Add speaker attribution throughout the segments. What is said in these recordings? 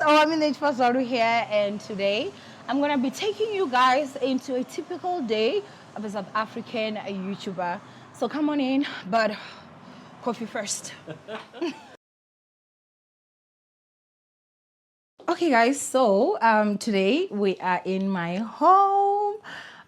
Speaker 1: Owami here, and today I'm gonna be taking you guys into a typical day of a South African YouTuber. So come on in, but coffee first. Okay, guys. So today we are in my home.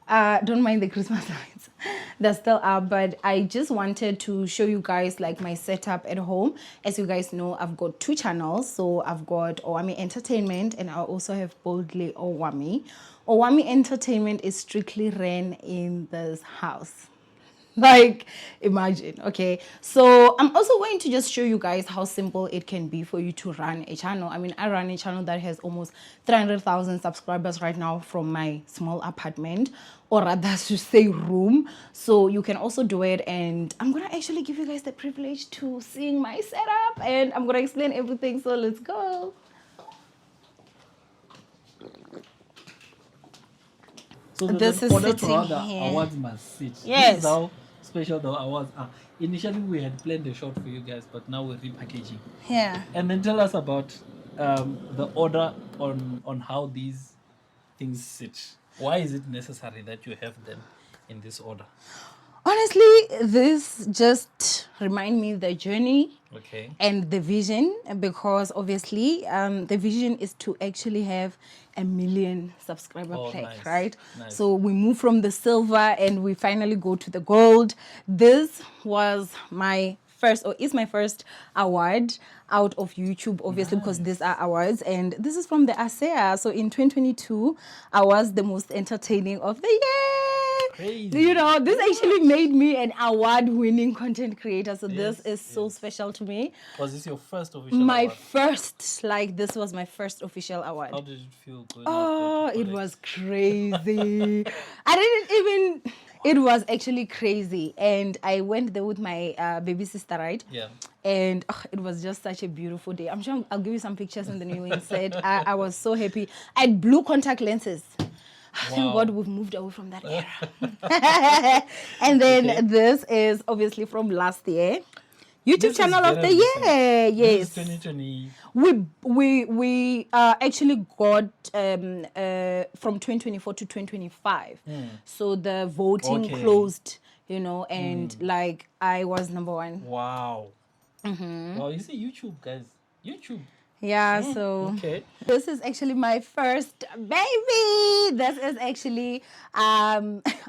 Speaker 1: Don't mind the Christmas lights; they're still up. But I just wanted to show you guys like my setup at home. As you guys know, I've got two channels. So I've got Owami Entertainment, and I also have Boldly Owami. Owami Entertainment is strictly ran in this house. Like, imagine. Okay, so I'm also going to just show you guys how simple it can be for you to run a channel. I mean, I run a channel that has almost 300,000 subscribers right now from my small apartment, or rather to say room. So you can also do it, and I'm gonna actually give you guys the privilege to seeing my setup, and I'm gonna explain everything. So let's go.
Speaker 2: So
Speaker 1: this is sitting here.
Speaker 2: Awards must sit.
Speaker 1: Yes.
Speaker 2: This is how special the awards are. Initially, we had planned a shot for you guys, but now we're repackaging.
Speaker 1: Yeah.
Speaker 2: And then tell us about the order on how these things sit. Why is it necessary that you have them in this order?
Speaker 1: Honestly, this just remind me the journey.
Speaker 2: Okay.
Speaker 1: And the vision, because obviously the vision is to actually have 1 million subscriber plaque,
Speaker 2: nice.
Speaker 1: right?
Speaker 2: Nice.
Speaker 1: So we move from the silver and we finally go to the gold. This was my first, or is my first award out of YouTube, obviously, because these are awards. And this is from the ASEA. So in 2022, I was the most entertaining of the year.
Speaker 2: Crazy.
Speaker 1: You know, this actually made me an award-winning content creator. So this is so special to me.
Speaker 2: Was this your first official award?
Speaker 1: First, like this was my first official award.
Speaker 2: How did it feel?
Speaker 1: Oh, it was crazy. I didn't even... It was actually crazy. And I went there with my baby sister, right?
Speaker 2: Yeah.
Speaker 1: And it was just such a beautiful day. I'm sure I'll give you some pictures in the new insert. I was so happy. I had blue contact lenses. Thank God we've moved away from that era. And then this is obviously from last year. YouTube channel of the year. Yes.
Speaker 2: This is 2020.
Speaker 1: We actually got from 2024 to 2025. So the voting closed, you know, and like I was number one.
Speaker 2: Wow. Wow, you see YouTube, guys. YouTube.
Speaker 1: Yeah, so this is actually my first baby. This is actually I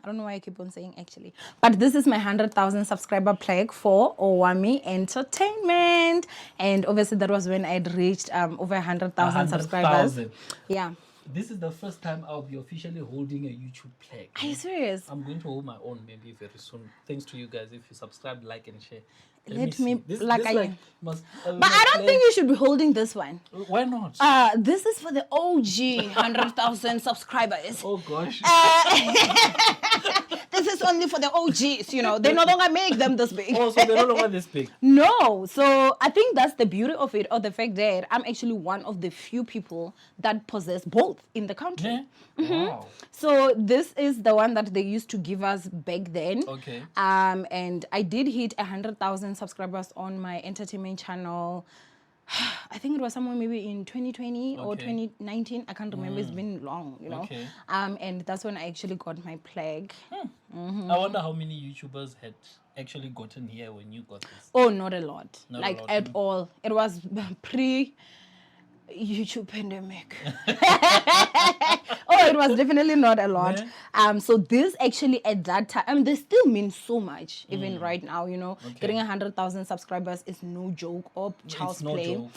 Speaker 1: don't know why I keep on saying actually, but this is my 100,000 subscriber plaque for Owami Entertainment, and obviously that was when I'd reached over 100,000 subscribers. Yeah.
Speaker 2: This is the first time I'll be officially holding a YouTube plaque.
Speaker 1: Are you serious?
Speaker 2: I'm going to hold my own maybe very soon. Thanks to you guys. If you subscribe, like, and share.
Speaker 1: Let me
Speaker 2: this
Speaker 1: like
Speaker 2: this
Speaker 1: I
Speaker 2: like must,
Speaker 1: but I don't think you should be holding this one.
Speaker 2: Why not?
Speaker 1: This is for the OG 100,000 subscribers.
Speaker 2: Oh gosh.
Speaker 1: This is only for the OGs, you know. They no longer make them this big.
Speaker 2: Oh, so they're no longer this big.
Speaker 1: No. So I think that's the beauty of it, or the fact that I'm actually one of the few people that possess both in the country.
Speaker 2: Yeah? Wow.
Speaker 1: So this is the one that they used to give us back then.
Speaker 2: Okay.
Speaker 1: And I did hit 100,000 subscribers on my entertainment channel. I think it was somewhere maybe in 2020 or 2019. I can't remember. It's been long, you know.
Speaker 2: Okay.
Speaker 1: And that's when I actually got my plaque.
Speaker 2: I wonder how many YouTubers had actually gotten here when you got this.
Speaker 1: Oh, not a lot.
Speaker 2: Not
Speaker 1: like
Speaker 2: a lot.
Speaker 1: at all. It was pre YouTube pandemic. Oh, it was definitely not a lot. So this actually at that time, they still mean so much, even right now, you know. Getting 100,000 subscribers is no joke or child's play.
Speaker 2: Joke.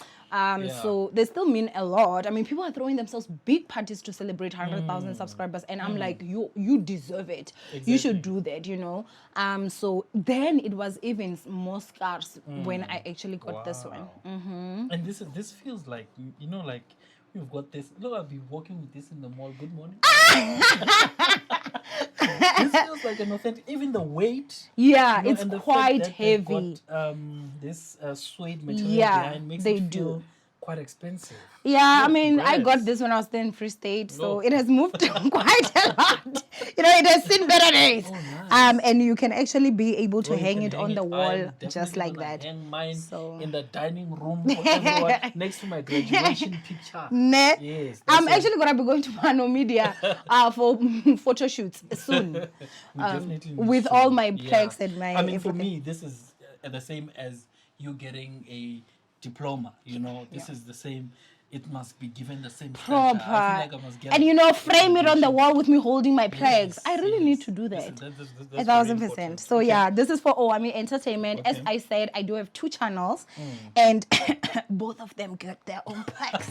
Speaker 1: So they still mean a lot. I mean, people are throwing themselves big parties to celebrate 100,000 subscribers, and I'm like, you deserve it. Exactly. You should do that, you know. So then it was even more scarce when I actually got this one.
Speaker 2: And this feels like, you know, like you've got this. Look, I'll be walking with this in the mall. Good morning. This feels like an authentic. Even the weight.
Speaker 1: Yeah,
Speaker 2: you know,
Speaker 1: it's quite heavy.
Speaker 2: Got, this suede material behind makes it feel quite expensive.
Speaker 1: Yeah, I mean, I got this when I was still in Free State, so it has moved quite a lot. You know, it has seen better days.
Speaker 2: Oh, nice.
Speaker 1: And you can actually be able to
Speaker 2: Oh, you
Speaker 1: hang
Speaker 2: can
Speaker 1: it on the wall
Speaker 2: I'm
Speaker 1: just
Speaker 2: definitely
Speaker 1: like
Speaker 2: gonna
Speaker 1: that.
Speaker 2: hang mine
Speaker 1: So-
Speaker 2: in the dining room for everyone next to my graduation picture.
Speaker 1: Ne?
Speaker 2: Yes,
Speaker 1: I'm
Speaker 2: that's
Speaker 1: actually gonna be going to Mano Media for photo shoots soon.
Speaker 2: we definitely need
Speaker 1: with
Speaker 2: to.
Speaker 1: all my plaques and my
Speaker 2: I mean, for
Speaker 1: everything.
Speaker 2: me, this is the same as you getting a diploma. You know, this is the same. It must be given the same stature. I feel
Speaker 1: Proper.
Speaker 2: like I must get
Speaker 1: And frame it on the
Speaker 2: graduation.
Speaker 1: wall with me holding my plaques. I really
Speaker 2: Yes,
Speaker 1: need to do
Speaker 2: this
Speaker 1: that.
Speaker 2: is- that's
Speaker 1: A
Speaker 2: very
Speaker 1: 1000%.
Speaker 2: important.
Speaker 1: So
Speaker 2: Okay.
Speaker 1: yeah, this is for Owami Entertainment. As
Speaker 2: Okay.
Speaker 1: I said, I do have 2 channels, and both of them get their own plaques.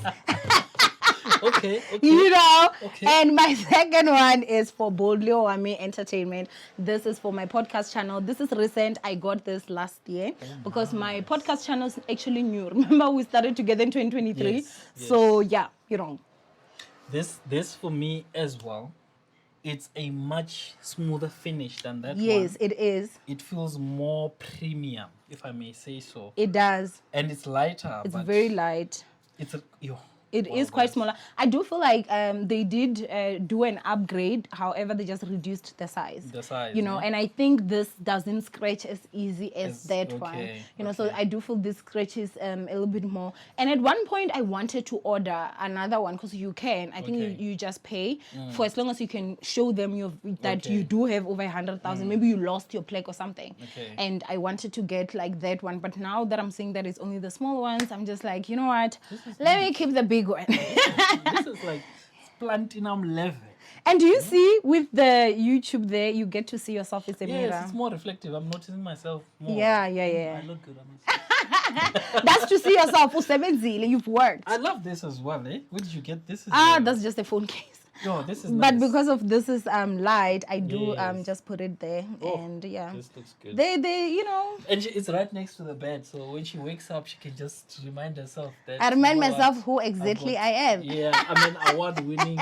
Speaker 2: Okay. Okay.
Speaker 1: And my second one is for Boldly Owami Entertainment. This is for my podcast channel. This is recent. I got this last year because my podcast channel is actually new. Remember, we started together in 2023.
Speaker 2: Yes,
Speaker 1: So yeah,
Speaker 2: This for me as well. It's a much smoother finish than that
Speaker 1: yes,
Speaker 2: one.
Speaker 1: it is.
Speaker 2: It feels more premium, if I may say so.
Speaker 1: It does.
Speaker 2: And it's lighter.
Speaker 1: It's
Speaker 2: but
Speaker 1: very light.
Speaker 2: It's a
Speaker 1: It is quite smaller. I do feel like they did do an upgrade. However, they just reduced the size.
Speaker 2: The size,
Speaker 1: And I think this doesn't scratch as easy as that one. So I do feel this scratches a little bit more. And at one point, I wanted to order another one because you can. I think you just pay for as long as you can show them that you do have over 100,000. Maybe you lost your plaque or something. And I wanted to get like that one. But now that I'm seeing that it's only the small ones, I'm just like, you know what? Let me keep the big one.
Speaker 2: This is like platinum level.
Speaker 1: And do you see with the YouTube there, you get to see yourself as a mirror?
Speaker 2: Yes, it's more reflective. I'm noticing myself more.
Speaker 1: Yeah.
Speaker 2: I look good.
Speaker 1: That's to see yourself. You've worked.
Speaker 2: I love this as well, eh? Where did you get this?
Speaker 1: That's just a phone case.
Speaker 2: No, this is
Speaker 1: But
Speaker 2: nice.
Speaker 1: because of this is light, I do
Speaker 2: Yes.
Speaker 1: just put it there. And yeah.
Speaker 2: This looks good.
Speaker 1: They
Speaker 2: And it's right next to the bed, so when she wakes up, she can just remind herself that.
Speaker 1: I remind
Speaker 2: you know
Speaker 1: myself
Speaker 2: what?
Speaker 1: who exactly
Speaker 2: got-
Speaker 1: I am.
Speaker 2: Yeah, I'm an award-winning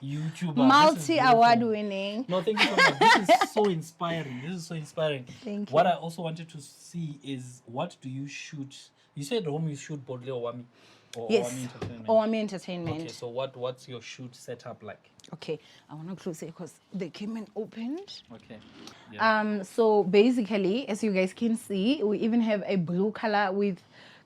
Speaker 2: YouTuber.
Speaker 1: Multi-award
Speaker 2: This is beautiful.
Speaker 1: winning.
Speaker 2: No, thank you so much. This is so inspiring.
Speaker 1: Thank you.
Speaker 2: What I also wanted to see is, what do you shoot? You said home you shoot Boldly Owami or
Speaker 1: Yes.
Speaker 2: Owami Entertainment.
Speaker 1: Owami Entertainment.
Speaker 2: Okay, so what's your shoot setup like?
Speaker 1: Okay, I want to close it because they came and opened.
Speaker 2: Okay. Yeah.
Speaker 1: So basically, as you guys can see, we even have a blue color with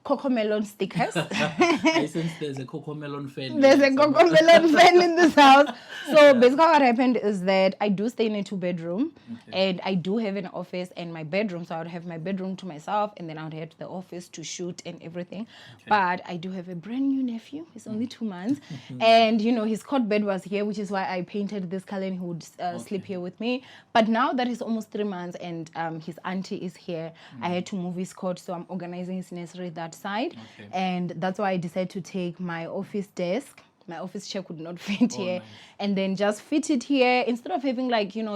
Speaker 1: cocoa melon stickers.
Speaker 2: I sense there's a cocoa melon fan.
Speaker 1: There's a cocoa melon fan in this house. So basically what happened is that I do stay in a 2-bedroom and I do have an office and my bedroom. So I would have my bedroom to myself and then I would head to the office to shoot and everything. But I do have a brand new nephew. He's only 2 months. And, his cot bed was here, which is why I painted this color and he would sleep here with me. But now that he's almost 3 months and his auntie is here, I had to move his cot. So I'm organizing his nursery that side. And that's why I decided to take my office desk. My office chair could not fit here.
Speaker 2: Nice.
Speaker 1: And then just fit it here instead of having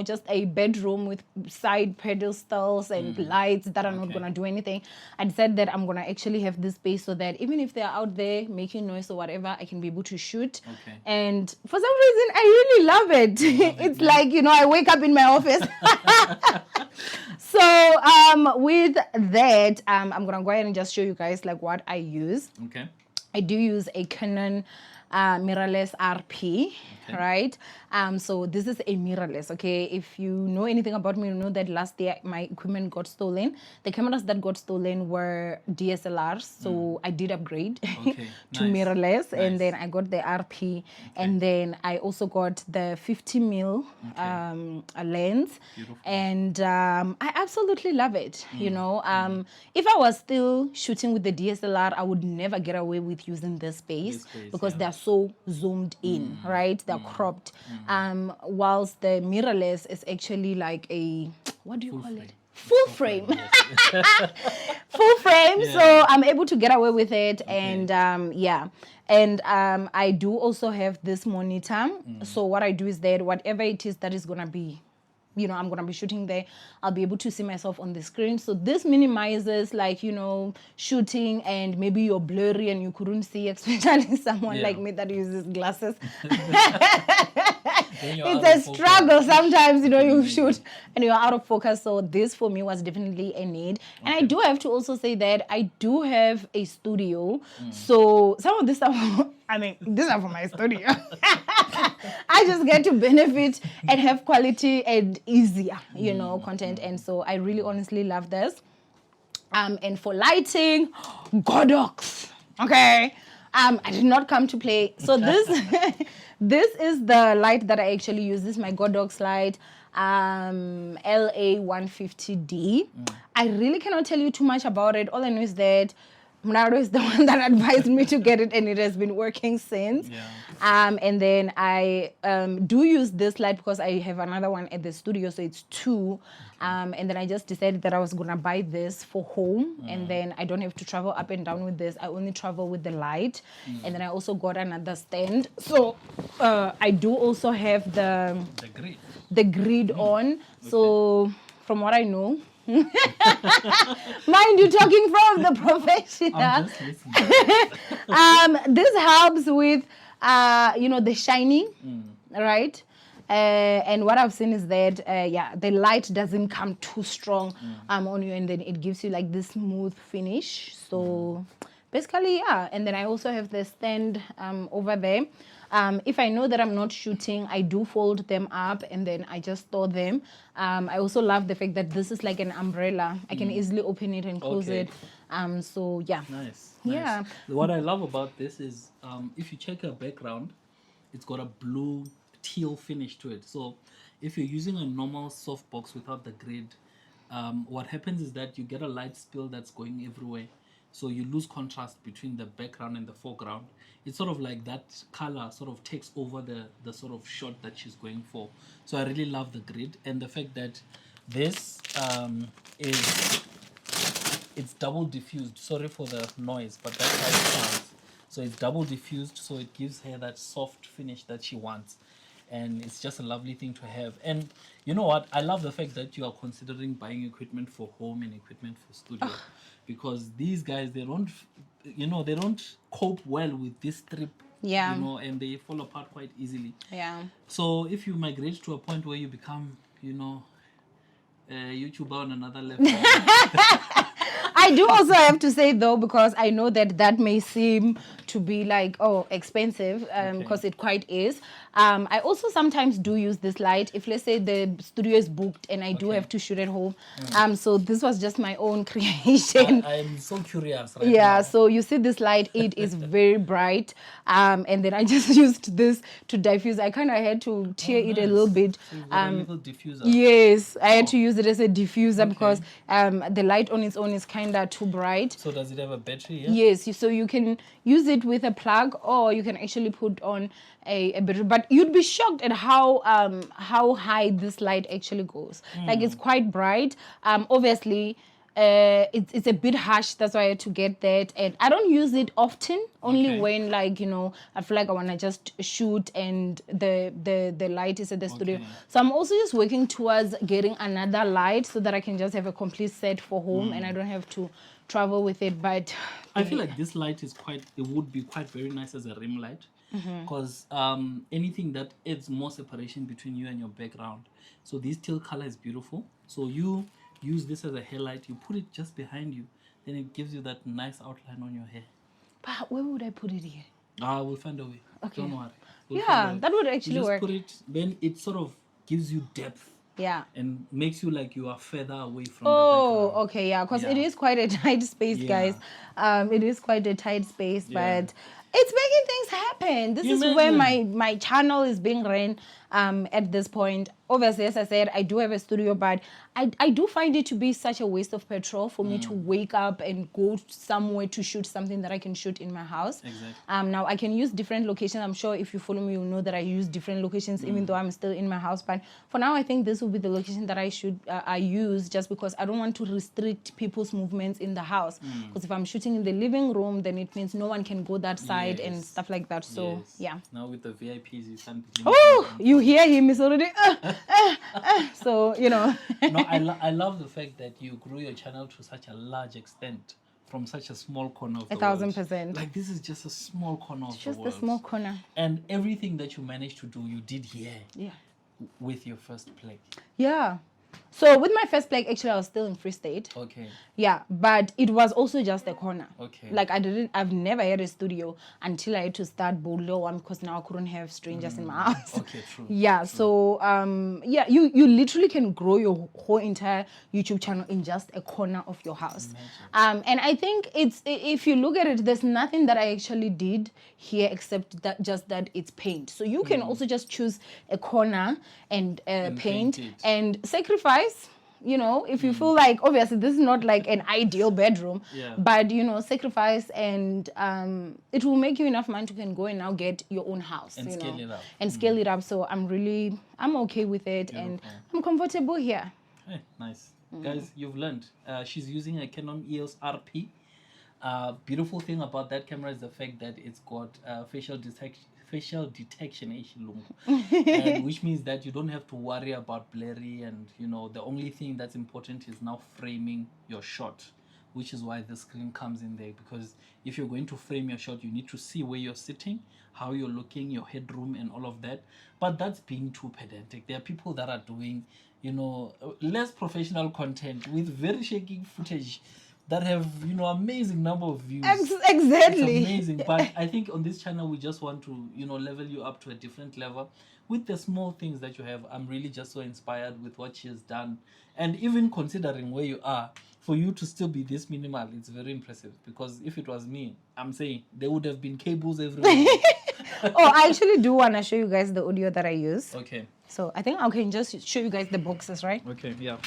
Speaker 1: just a bedroom with side pedestals and lights that are not going to do anything. I decided that I'm going to actually have this space so that even if they're out there making noise or whatever, I can be able to shoot. And for some reason, I really love it. It's like, I wake up in my office. So with that, I'm going to go ahead and just show you guys like what I use.
Speaker 2: Okay.
Speaker 1: I do use a Canon mirrorless RP, right? So this is a mirrorless, okay? If you know anything about me, you know that last year my equipment got stolen. The cameras that got stolen were DSLRs, so I did upgrade to mirrorless, and then I got the RP, and then I also got the 50 mil lens, and I absolutely love it. If I was still shooting with the DSLR, I would never get away with using this space because they're so zoomed in, right? They're cropped. Whilst the mirrorless is actually like a, what do you call it? Full frame. Full frame. So I'm able to get away with it. And And I do also have this monitor. So what I do is that whatever it is that is going to be, I'm going to be shooting there, I'll be able to see myself on the screen. So this minimizes shooting and maybe you're blurry and you couldn't see, especially someone like me that uses glasses. It's a struggle sometimes, you shoot and you're out of focus. So this for me was definitely a need. And I do have to also say that I do have a studio. So some of this stuff, these are for my studio. I just get to benefit and have quality and easier, content. And so I really honestly love this. And for lighting, Godox. Okay. I did not come to play. So this this is the light that I actually use. This is my Godox light, LA 150D. I really cannot tell you too much about it. All I know is that Mnaro is the one that advised me to get it, and it has been working since.
Speaker 2: Yeah.
Speaker 1: And then I do use this light because I have another one at the studio, so it's two. And then I just decided that I was gonna buy this for home, and then I don't have to travel up and down with this. I only travel with the light, and then I also got another stand. So I do also have the grid on. So from what I know. Mind you, talking from the professional.
Speaker 2: I'm just listening.
Speaker 1: This helps with, the shining, right? And what I've seen is that, the light doesn't come too strong on you, and then it gives you like this smooth finish. So basically, yeah. And then I also have the stand over there. If I know that I'm not shooting, I do fold them up and then I just store them. I also love the fact that this is like an umbrella. I can easily open it and close it. So yeah.
Speaker 2: Nice.
Speaker 1: Yeah.
Speaker 2: What I love about this is if you check your background, it's got a blue teal finish to it. So if you're using a normal softbox without the grid, what happens is that you get a light spill that's going everywhere. So you lose contrast between the background and the foreground. It's sort of like that color sort of takes over the sort of shot that she's going for. So I really love the grid, and the fact that this it's double diffused. Sorry for the noise, but that's how it sounds. So it's double diffused, so it gives her that soft finish that she wants. And it's just a lovely thing to have. And you know what? I love the fact that you are considering buying equipment for home and equipment for studio. Because these guys, they don't cope well with this strip.
Speaker 1: Yeah.
Speaker 2: And they fall apart quite easily.
Speaker 1: Yeah.
Speaker 2: So if you migrate to a point where you become, a YouTuber on another level.
Speaker 1: I do also have to say though, because I know that may seem to be like, expensive, because it quite is. I also sometimes do use this light if, let's say, the studio is booked and I do have to shoot at home. So this was just my own creation.
Speaker 2: I'm so curious right
Speaker 1: Yeah,
Speaker 2: now.
Speaker 1: so you see this light, it is very bright. And then I just used this to diffuse. I kind of had to tear it a little bit.
Speaker 2: So you've got a little diffuser.
Speaker 1: Yes, I had to use it as a diffuser because the light on its own is kind of too bright.
Speaker 2: So does it have a battery? Yeah?
Speaker 1: Yes, so you can use it with a plug, or you can actually put on a battery. But you'd be shocked at how high this light actually goes. Like, it's quite bright. Obviously, it's a bit harsh. That's why I had to get that. And I don't use it often. Only when, like, I feel like I want to just shoot and the light is at the studio. So I'm also just working towards getting another light so that I can just have a complete set for home and I don't have to travel with it. But
Speaker 2: I feel like this light would be quite very nice as a rim light. Because anything that adds more separation between you and your background. So this teal color is beautiful. So you use this as a hair light. You put it just behind you. Then it gives you that nice outline on your hair.
Speaker 1: But where would I put it here?
Speaker 2: We'll find a way.
Speaker 1: Okay.
Speaker 2: Don't worry.
Speaker 1: That would actually
Speaker 2: you just
Speaker 1: work.
Speaker 2: put it, then it sort of gives you depth.
Speaker 1: Yeah.
Speaker 2: And makes you like you are further away from the background.
Speaker 1: Okay, yeah, because it is quite a tight space, guys. It is quite a tight space, but it's making things happen. This is where my channel is being ran at this point. Obviously, as I said, I do have a studio, but I do find it to be such a waste of petrol for me to wake up and go somewhere to shoot something that I can shoot in my house.
Speaker 2: Exactly.
Speaker 1: Now, I can use different locations. I'm sure if you follow me, you'll know that I use different locations, even though I'm still in my house. But for now, I think this will be the location that I use, just because I don't want to restrict people's movements in the house. Because if I'm shooting in the living room, then it means no one can go that side and stuff like that. So, yeah.
Speaker 2: Now with the VIPs, you can't...
Speaker 1: You hear him, he's already... So,
Speaker 2: No, I love the fact that you grew your channel to such a large extent from such a small corner of the world.
Speaker 1: 1,000%.
Speaker 2: Like, this is just a small corner of the world.
Speaker 1: Just a small corner.
Speaker 2: And everything that you managed to do, you did here.
Speaker 1: Yeah.
Speaker 2: With your first play.
Speaker 1: Yeah. So with my first plug, actually, I was still in Free State.
Speaker 2: Okay.
Speaker 1: Yeah, but it was also just a corner.
Speaker 2: Okay.
Speaker 1: Like I've never had a studio until I had to start Bolo one because now I couldn't have strangers in my house.
Speaker 2: Okay, true.
Speaker 1: Yeah,
Speaker 2: True.
Speaker 1: so yeah, you literally can grow your whole entire YouTube channel in just a corner of your house. And I think if you look at it, there's nothing that I actually did here except that it's paint. So you can also just choose a corner and paint
Speaker 2: it.
Speaker 1: and sacrifice. You know, if you feel like, obviously this is not like an ideal bedroom, but you know, sacrifice and it will make you enough money to can go and now get your own house,
Speaker 2: And scale it up.
Speaker 1: and scale it up. So I'm okay with it. Beautiful. And I'm comfortable here.
Speaker 2: Hey, nice. Guys, you've learned. She's using a Canon EOS RP. Beautiful thing about that camera is the fact that it's got facial detection, and which means that you don't have to worry about blurry, and you know the only thing that's important is now framing your shot, which is why the screen comes in there, because if you're going to frame your shot you need to see where you're sitting, how you're looking, your headroom and all of that. But that's being too pedantic. There are people that are doing, you know, less professional content with very shaky footage that have, you know, amazing number of views.
Speaker 1: Exactly.
Speaker 2: It's amazing. But I think on this channel we just want to, you know, level you up to a different level with the small things that you have. I'm really just so inspired with what she has done, and even considering where you are, for you to still be this minimal, it's very impressive. Because if it was me, I'm saying there would have been cables everywhere.
Speaker 1: Oh, I actually do want to show you guys the audio that I use.
Speaker 2: Okay.
Speaker 1: So I think I can just show you guys the boxes, right?
Speaker 2: Okay, yeah.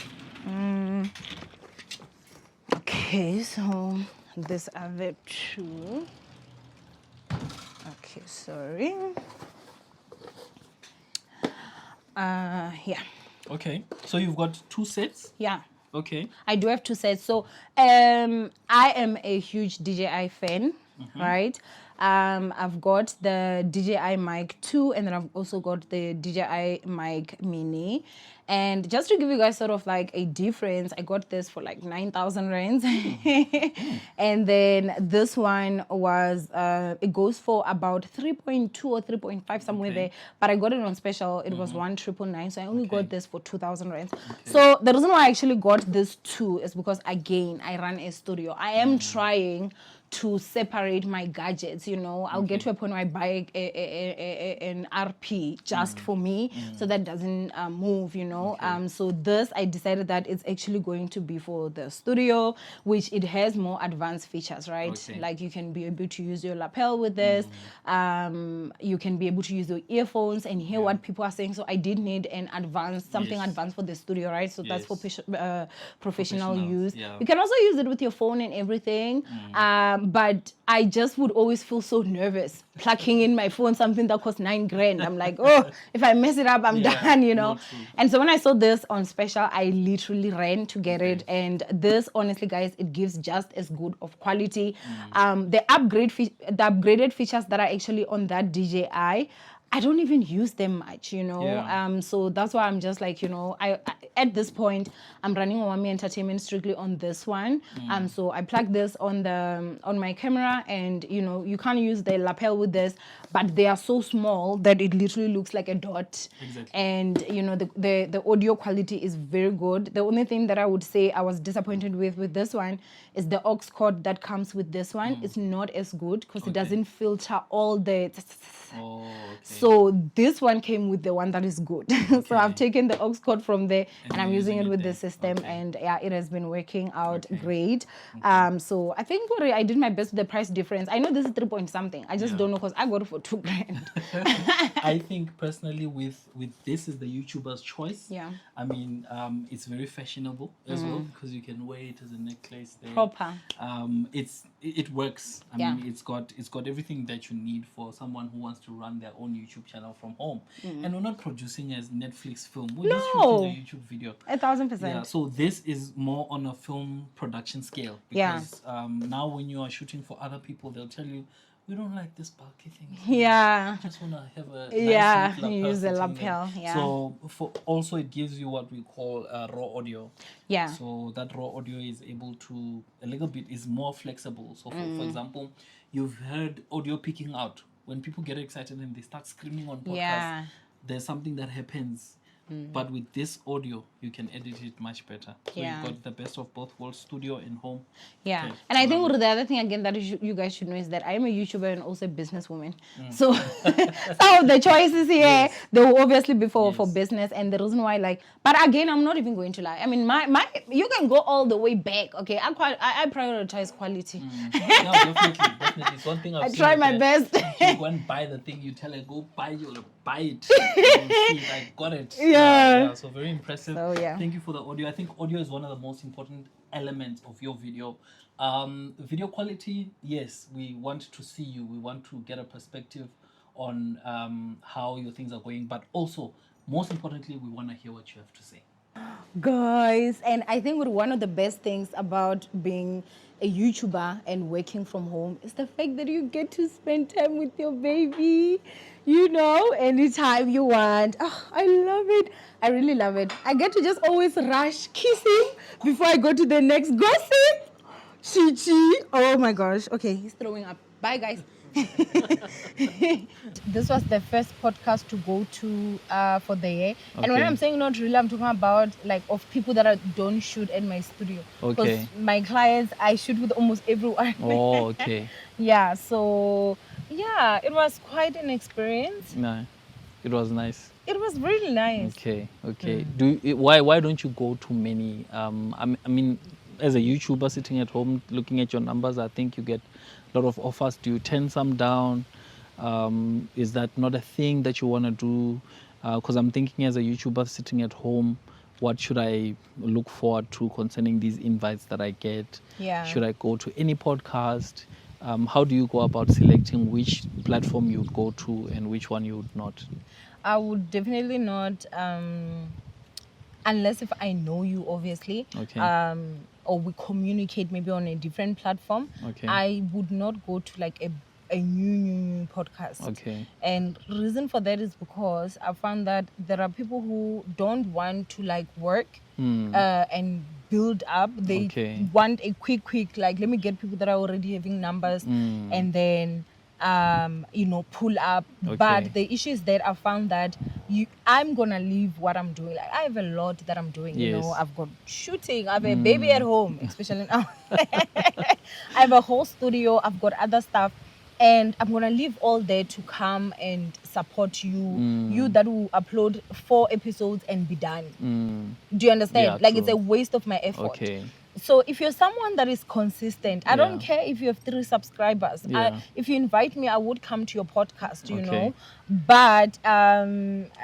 Speaker 1: Okay, so this other two. Okay, sorry. Yeah.
Speaker 2: Okay, so you've got 2 sets.
Speaker 1: Yeah.
Speaker 2: Okay.
Speaker 1: I do have 2 sets. So I am a huge DJI fan, right? I've got the DJI Mic 2, and then I've also got the DJI Mic Mini. And just to give you guys sort of like a difference, I got this for like 9,000 rands. And then this one was, it goes for about 3.2 or 3.5, somewhere there. But I got it on special. It was 1,999. So I only got this for 2,000 rands. So the reason why I actually got this too is because, again, I run a studio. I am trying to separate my gadgets, you know. I'll get to a point where I buy an RP just for me, so that doesn't move, you know. So this, I decided that it's actually going to be for the studio, which it has more advanced features, right? Like you can be able to use your lapel with this. You can be able to use your earphones and hear what people are saying. So I did need an advanced, something advanced for the studio, right? So that's for professional use. You can also use it with your phone and everything. But I just would always feel so nervous plugging in my phone something that costs 9 grand. I'm like, oh, if I mess it up, I'm done, you know. And so when I saw this on special, I literally ran to get it. And this, honestly, guys, it gives just as good of quality. The upgraded features that are actually on that DJI, I don't even use them much, you know. So that's why I'm just like, you know, I at this point I'm running Owami Entertainment strictly on this one. So I plug this on my camera, and you know, you can't use the lapel with this, but they are so small that it literally looks like a dot. And you know, the audio quality is very good. The only thing that I would say I was disappointed with this one is the aux cord that comes with this one. It's not as good because it doesn't filter all the So this one came with the one that is good. So I've taken the aux cord from there and I'm using it with the system, and yeah, it has been working out great. So I think I did my best with the price difference. I know this is 3 point something. I just don't know because I got it for 2 grand.
Speaker 2: I think personally with this is the YouTuber's choice. I mean, it's very fashionable as well, because you can wear it as a necklace there.
Speaker 1: Proper.
Speaker 2: It works. I mean, it's got everything that you need for someone who wants to run their own YouTube channel from home. And we're not producing as Netflix film. We're just shooting a YouTube video.
Speaker 1: 1,000%.
Speaker 2: Yeah, so this is more on a film production scale. Because now when you are shooting for other people, they'll tell you, we don't like this bulky thing. We just want to have a nice lapel,
Speaker 1: use a lapel.
Speaker 2: So also it gives you what we call raw audio. So that raw audio is able to is more flexible. So for example, you've heard audio picking out when people get excited and they start screaming on podcasts. There's something that happens But with this audio, you can edit it much better. So
Speaker 1: Yeah.
Speaker 2: you've got the best of both worlds, studio and home.
Speaker 1: Yeah,
Speaker 2: Okay.
Speaker 1: and I think the other thing again that you guys should know is that I am a YouTuber and also a businesswoman. So some of the choices here, they will obviously be for business, and the reason why, like, but again, I'm not even going to lie. I mean, my you can go all the way back. Okay, I prioritize quality.
Speaker 2: No, definitely. It's one thing I've
Speaker 1: I
Speaker 2: seen
Speaker 1: try
Speaker 2: is
Speaker 1: my
Speaker 2: that
Speaker 1: best.
Speaker 2: You go and buy the thing, you tell her, go buy it, you'll buy it. You'll see, I got it.
Speaker 1: Yeah.
Speaker 2: So very impressive.
Speaker 1: So, yeah.
Speaker 2: Thank you for the audio. I think audio is one of the most important elements of your video. Video quality, yes, we want to see you. We want to get a perspective on how your things are going. But also, most importantly, we want to hear what you have to say.
Speaker 1: Guys, and I think one of the best things about being a YouTuber and working from home is the fact that you get to spend time with your baby, you know, anytime you want. Oh, I love it. I really love it. I get to just always rush kissing before I go to the next gossip. Chi. Oh my gosh. Okay, he's throwing up. Bye, guys. This was the first podcast to go to for the year. And when I'm saying not really, I'm talking about like of people that I don't shoot in my studio. Because my clients, I shoot with almost everyone.
Speaker 3: Oh, okay.
Speaker 1: Yeah, so yeah, it was quite an experience.
Speaker 3: No, it was nice.
Speaker 1: It was really nice.
Speaker 3: Okay. Why don't you go to many? I mean, as a YouTuber sitting at home looking at your numbers, I think you get a lot of offers. Do you turn some down? Is that not a thing that you want to do? Because I'm thinking as a YouTuber sitting at home, what should I look forward to concerning these invites that I get?
Speaker 1: Yeah.
Speaker 3: Should I go to any podcast? How do you go about selecting which platform you would go to and which one you would not?
Speaker 1: I would definitely not, unless if I know you, obviously.
Speaker 3: Okay.
Speaker 1: Or we communicate maybe on a different platform.
Speaker 3: Okay.
Speaker 1: I would not go to like a new podcast.
Speaker 3: Okay.
Speaker 1: And reason for that is because I found that there are people who don't want to like work and build up. They want a quick, like, let me get people that are already having numbers and then pull up. But the issue is that I found that I'm gonna leave what I'm doing. Like, I have a lot that I'm doing. You know, I've got shooting, I have a baby at home, especially now. I have a whole studio, I've got other stuff, and I'm gonna leave all there to come and support you. You that will upload 4 episodes and be done. Do you understand?
Speaker 3: Yeah,
Speaker 1: like
Speaker 3: true.
Speaker 1: It's a waste of my effort.
Speaker 3: Okay.
Speaker 1: So if you're someone that is consistent, I don't care if you have 3 subscribers. If you invite me, I would come to your podcast, you know. But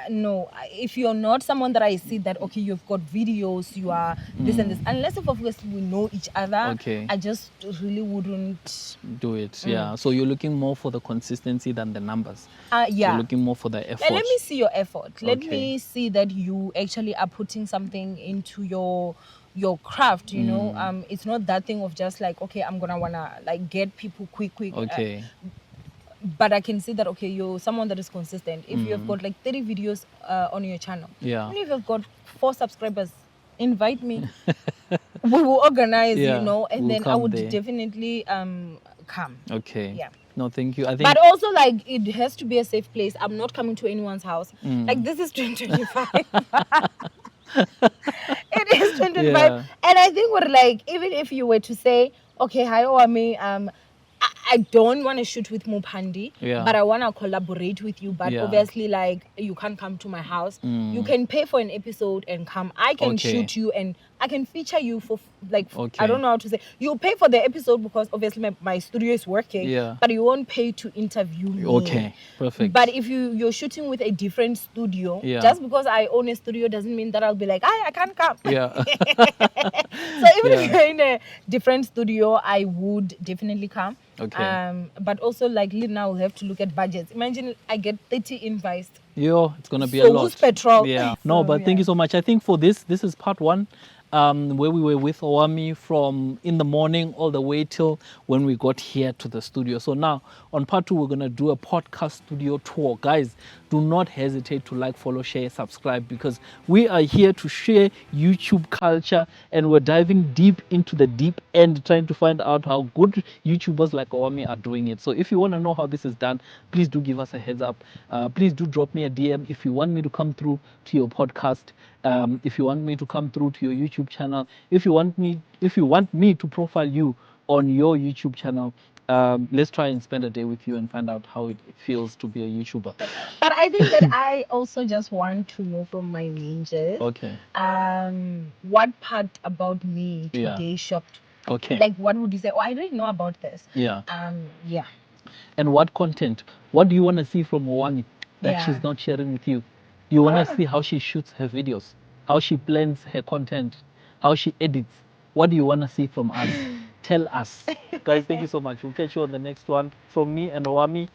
Speaker 1: no, if you're not someone that I see that, okay, you've got videos, you are this and this, unless if obviously we know each other, I just really wouldn't
Speaker 3: do it. Yeah. So you're looking more for the consistency than the numbers.
Speaker 1: You're
Speaker 3: looking more for the effort.
Speaker 1: Let me see your effort. Let me see that you actually are putting something into your craft, you know. It's not that thing of just like, okay, I'm gonna wanna like get people quick.
Speaker 3: Okay.
Speaker 1: But I can see that, okay, you're someone that is consistent. If you have got like 30 videos on your channel, even if you've got 4 subscribers, invite me. We will organize, you know, and then I would definitely come.
Speaker 3: Okay.
Speaker 1: Yeah.
Speaker 3: No, thank you. I think.
Speaker 1: But also, like, it has to be a safe place. I'm not coming to anyone's house. Like, this is 2025. It is 2025. And I think we're like, even if you were to say, okay, hi Owami, I don't want to shoot with Mupandi, but I want to collaborate with you. But obviously, like, you can't come to my house. You can pay for an episode and come. I can shoot you and I can feature you for like, I don't know how to say. You pay for the episode because obviously my studio is working, but you won't pay to interview me.
Speaker 3: Okay, perfect.
Speaker 1: But if you're shooting with a different studio, just because I own a studio doesn't mean that I'll be like, I can't come.
Speaker 3: Yeah.
Speaker 1: So even if you're in a different studio, I would definitely come.
Speaker 3: Okay.
Speaker 1: But also, like, now we'll have to look at budgets. Imagine I get 30 invites.
Speaker 3: It's gonna be a lot.
Speaker 1: Who's petrol?
Speaker 3: Yeah. No, but thank you so much. I think for this is part 1. where we were with Owami from in the morning all the way till when we got here to the studio. So now on part 2, we're going to do a podcast studio tour. Guys, do not hesitate to like, follow, share, subscribe, because we are here to share YouTube culture, and we're diving deep into the deep end, trying to find out how good YouTubers like Owami are doing it. So if you want to know how this is done, please do give us a heads up. Please do drop me a DM if you want me to come through to your podcast. If you want me to come through to your YouTube channel, if you want me to profile you on your YouTube channel, let's try and spend a day with you and find out how it feels to be a YouTuber.
Speaker 1: But I think that I also just want to know from my ninjas.
Speaker 3: Okay.
Speaker 1: What part about me
Speaker 3: Yeah.
Speaker 1: today shocked?
Speaker 3: Okay.
Speaker 1: Like, what would you say? Oh, I didn't know about this.
Speaker 3: Yeah.
Speaker 1: Yeah.
Speaker 3: And what content? What do you want to see from Owami that
Speaker 1: Yeah.
Speaker 3: she's not sharing with you? You want to see how she shoots her videos, how she plans her content, how she edits. What do you want to see from us? Tell us. Guys, thank you so much. We'll catch you on the next one. From me and Owami,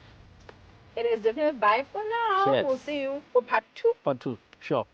Speaker 1: It is definitely bye for now.
Speaker 3: Yes.
Speaker 1: We'll see you for part 2.
Speaker 3: part 2. Sure.